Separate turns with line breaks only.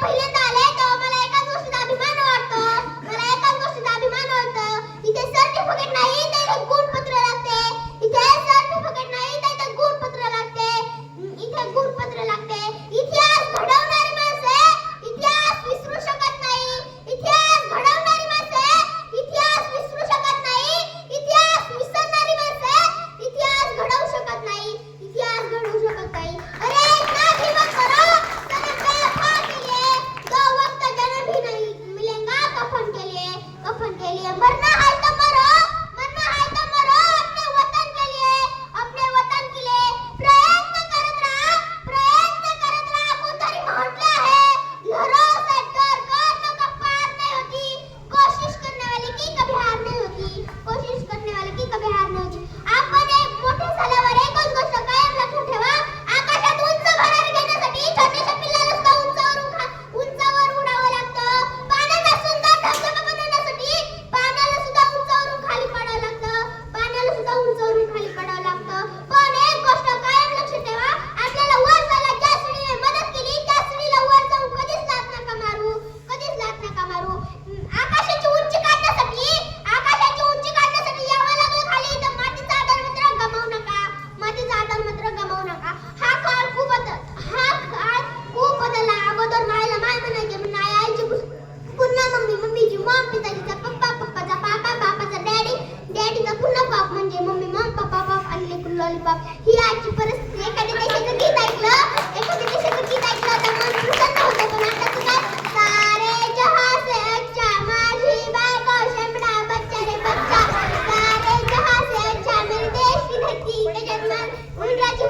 पहिल्यांदा आले तेव्हा मला एकाच गोष्टीचा अभिमान वाटतो. मला एकाच गोष्टीचा अभिमान वाटतो. इथे सर्टिफिकेट नाही तर इथे गुणपत्र लागते. इथे सर्टिफिकेट नाही तर इथे गुणपत्र लागते. इथे गुणपत्र लागते. इतिहास घडवणारी माणसे इतिहास विसरू शकत नाही. इतिहास घडवणारी माणसे इतिहास विसरू शकत नाही. इतिहास विसरणारी माणसे इतिहास घडवू शकत नाही. इतिहास घडवू शकत नाही. अरे इतना हिम्मत करो सनम बेवफा के लिए दो वक्त जन्म भी नहीं मिलेगा कफन के लिए. कफन के लिए मरना है तो मरो. मरना है तो मरो अपने वतन के लिए. अपने वतन के लिए प्रयत्न करत राहा. प्रयत्न करत राहा. कोणतरी म्हटलं आहे लहरों से डर कर नका पार नहीं होती. कोशिश करने वाले की कभी हार नहीं होती. कोशिश करने वाले की कभी हार नहीं होती. आपण एक मोठे झाल्यावर एकच गोष्ट कायम लक्षात ठेवा. आकाशात उंच भरारी घेण्यासाठी छोट्याशा पिल्लाला सुद्धा उंचावर उडावं लागतं. पाण्याचा सुंदर धबधबा बनवण्यासाठी पाण्याला सुद्धा उंचावरून खाली पडावं लागतं. पाण्याला सुद्धा उंचावरून खाली पडावं लागतं. पण एक गोष्ट कायम लक्षात ठेवा. आपल्याला वर जायला ज्या स्त्रीने मदत केली त्या स्त्रीला वर जाऊन कधीच लाथ नका मारू. कधीच लाथ नका मारू. आकाशाची उंची काढण्यासाठी यावं लागलं खाली तर मातीचा आधार मात्र गमावू नका. मातीचा आधार मात्र गमावू नका. हा काळ खूप बदलला. अगोदर मायला माय म्हणायचे पण आई आईची पुन्हा मम्मी मम्मीची मॉम पिताजीचा पप्पा पप्पाचा पापा पापाचा डॅडी डॅडीचा पुन्हा पाप म्हणजे मम्मी मॉम पप्पा पाप आणि लेकरू लॉलीपॉप. ही आजची परिस्थिती. एखाद्या देशाचं गीत ऐकलं तर मन प्रसन्न होतं. पण आताचं काय सारे जहां से अच्छा माझी बायको शेंबडा बच्चा रे बच्चा. सारे जहां से अच्छा मेरे देश की धरती. त्याच्यात इंग्रजी